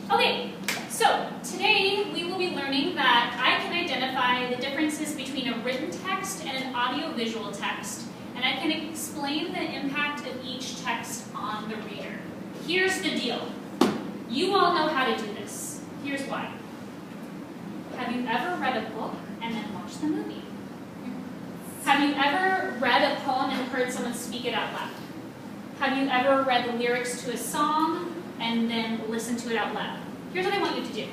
Okay, so today we will be learning that I can identify the differences between a written text and an audio-visual text, and I can explain the impact of each text on the reader. Here's the deal. You all know how to do this. Here's why. Have you ever read a book and then watched the movie? Have you ever read a poem and heard someone speak it out loud? Have you ever read the lyrics to a song and then listened to it out loud? Here's what I want you to do.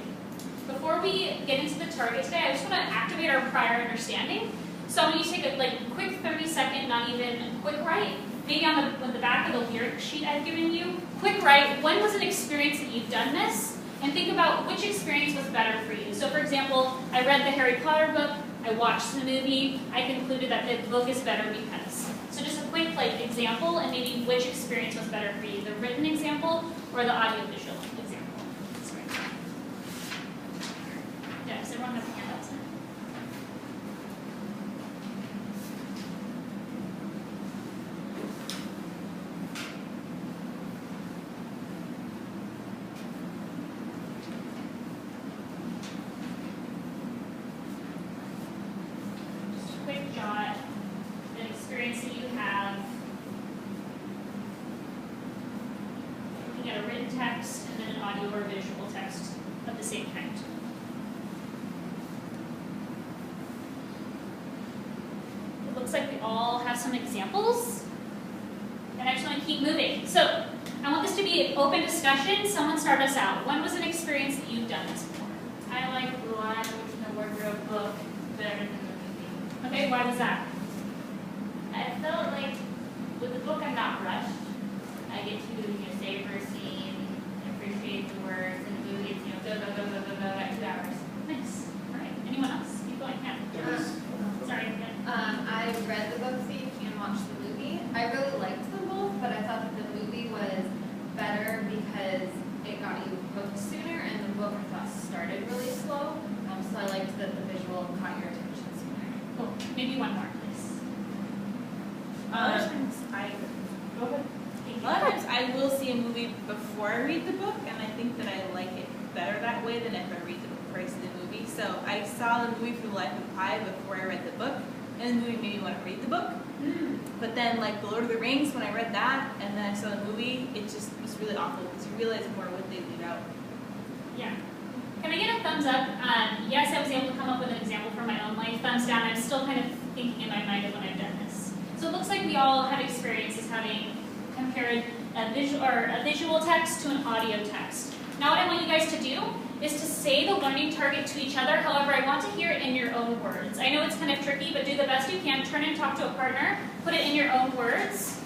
Before we get into the target today, I just want to activate our prior understanding. So I want you to take a quick 30-second, not even quick write, maybe on the back of the lyric sheet I've given you. Quick write, when was an experience that you've done this? And think about which experience was better for you. So for example, I read the Harry Potter book, I watched the movie, I concluded that the book is better because. So just a quick example and maybe which experience was better for you, the written example or the audiovisual example. Sorry. Yeah, does everyone have handouts in? Text and then an audio or visual text of the same kind. It looks like we all have some examples, and I just want to keep moving. So I want this to be an open discussion. Someone start us out. When was an experience that you've done this before? I like the one in the wardrobe book better than the movie. Okay, why was that? I felt like with the book I'm not rushed. I get to savor a scene, appreciate the words, and the movie it's go, at 2 hours. Nice. All right. Anyone else? Keep going. Yeah. Sorry. I read the book so you can watch the movie. I really liked them both, but I thought that the movie was better because it got you hooked sooner, and the book I thought started really slow. So I liked that the visual caught your attention sooner. Cool. Maybe one more, please. Go ahead. A lot of times I will see a movie before I read the book, and I think that I like it better that way than if I read the book before I see the movie. So I saw the movie for the Life of Pi before I read the book, and the movie made me want to read the book. But then like The Lord of the Rings, when I read that, and then I saw the movie, it just was really awful because you realize more what they leave out. Yeah. Can I get a thumbs up? Yes, I was able to come up with an example from my own life. Thumbs down. I'm still kind of thinking in my mind of when I've done this. So it looks like we all have experiences having compared a visual text to an audio text. Now what I want you guys to do is to say the learning target to each other. However, I want to hear it in your own words. I know it's kind of tricky, but do the best you can. Turn and talk to a partner. Put it in your own words.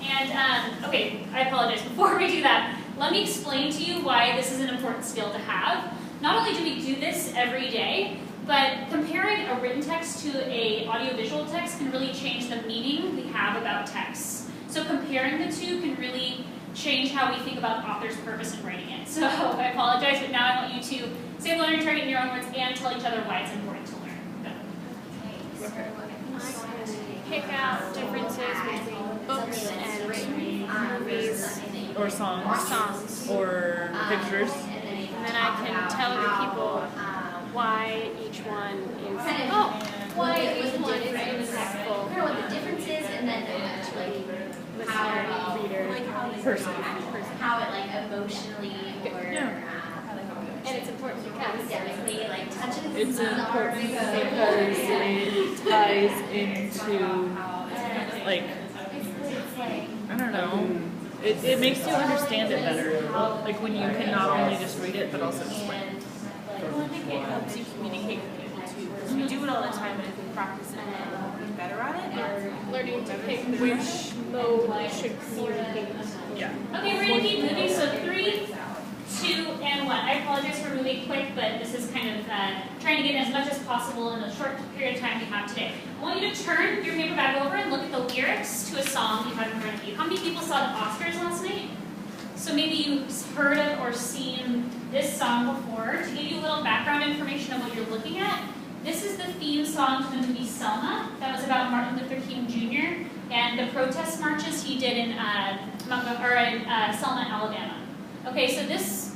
And, okay, I apologize. Before we do that, let me explain to you why this is an important skill to have. Not only do we do this every day, but comparing a written text to an audiovisual text can really change the meaning we have about texts. So comparing the two can really change how we think about the author's purpose in writing it. So I apologize, but now I want you to say the learning target in your own words and tell each other why it's important to learn. Pick out differences between books and written movies or songs or pictures. and then I can tell other people why each one is Why it was different. impactful. Kind of what the difference is, and then how Reader, Person. how it emotionally or and it's important because academically touches. It's important because it ties into, I don't know, it makes you understand it better. Like when you can not only just read it, but also explain it. Well, I think it helps you communicate with people too, because we do it all the time, and if we practice it, we'll be better at it. or learning to pick which mode I should communicate. Yeah. Okay, we're going to keep moving. So 3, 2, and 1. I apologize for moving quick, but this is kind of trying to get as much as possible in the short period of time we have today. I want you to turn your paper back over and look at the lyrics to a song you have in front of you. How many people saw the Oscars last night? So maybe you've heard of or seen this song before. To give you a little background information on what you're looking at, this is the theme song to the movie Selma. That was about Martin Luther King Jr. and the protest marches he did in Selma, Alabama. Okay, so this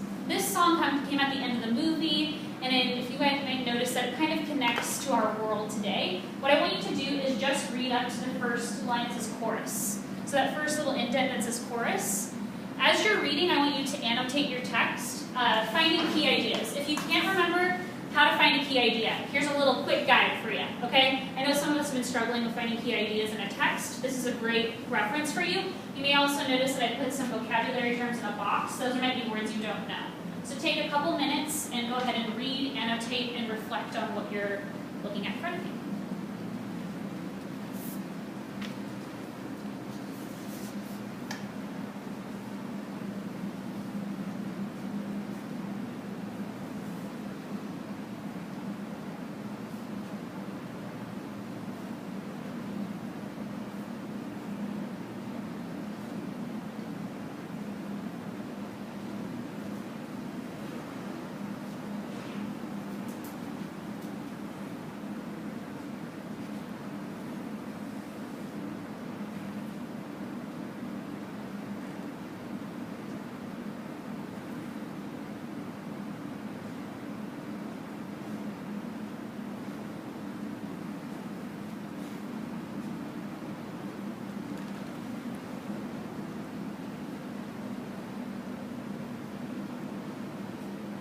song came at the end of the movie, and then if you guys might notice that it kind of connects to our world today. What I want you to do is just read up to the first line that says chorus. So that first little indent that says chorus. As you're reading, I want you to annotate your text, finding key ideas. If you can't remember how to find a key idea, here's a little quick guide for you, okay? I know some of us have been struggling with finding key ideas in a text. This is a great reference for you. You may also notice that I put some vocabulary terms in a box. Those might be words you don't know. So take a couple minutes and go ahead and read, annotate, and reflect on what you're looking at in front of you.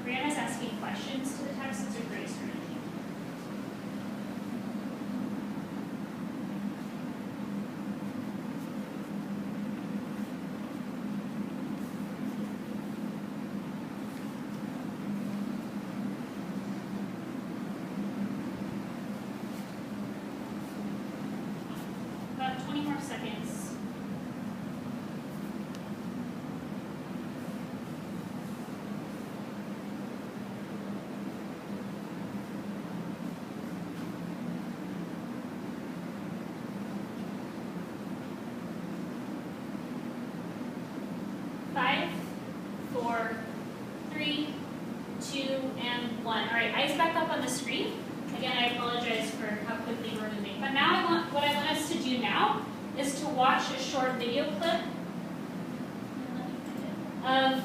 Brianna's asking questions to the text, or Grace or anything? About 20 more seconds. Five, four, three, two, and one. All right, eyes back up on the screen. Again, I apologize for how quickly we're moving. But now what I want us to do now is to watch a short video clip of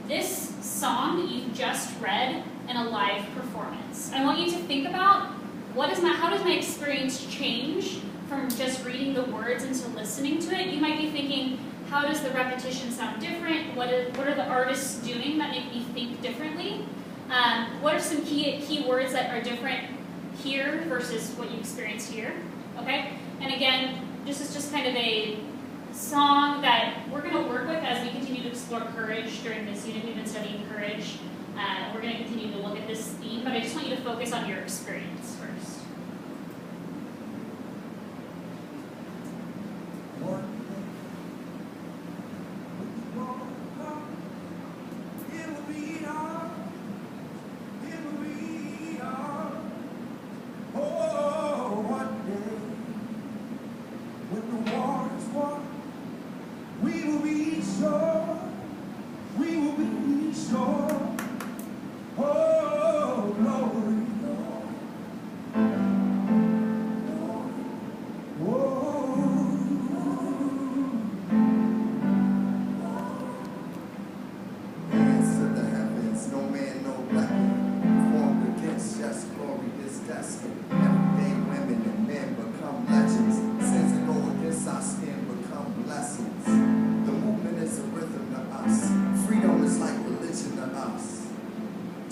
this song that you've just read in a live performance. I want you to think about how does my experience change from just reading the words into listening to it. You might be thinking, how does the repetition sound different? What are the artists doing that make me think differently? What are some key words that are different here versus what you experience here? Okay? And again, this is just kind of a song that we're going to work with as we continue to explore courage during this unit. We've been studying courage. We're going to continue to look at this theme, but I just want you to focus on your experience first.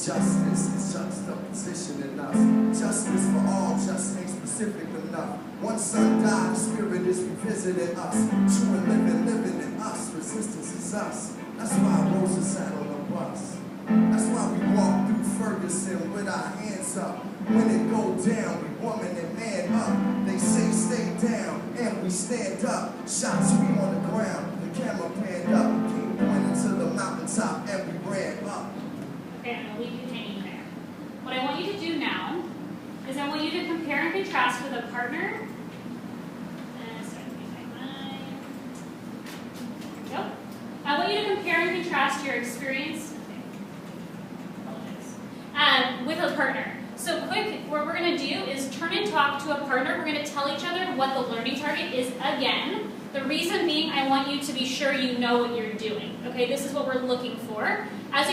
Justice is juxtaposition in us. Justice for all just ain't specific enough. One son died, the spirit is revisiting us. True and living in us. Resistance is us. That's why Rosa sat on the bus. That's why we walk through Ferguson with our hands up. When it go down, we woman and man up. They say stay down, and we stand up. Shots scream on the ground, the camera panned up. King pointed to the mountaintop, and we ran up. Okay, I'm going to leave you hanging there. What I want you to do now is I want you to compare and contrast with a partner. There we go. I want you to compare and contrast your experience with a partner. So quick, what we're going to do is turn and talk to a partner. We're going to tell each other what the learning target is again. The reason being, I want you to be sure you know what you're doing. Okay, this is what we're looking for. As you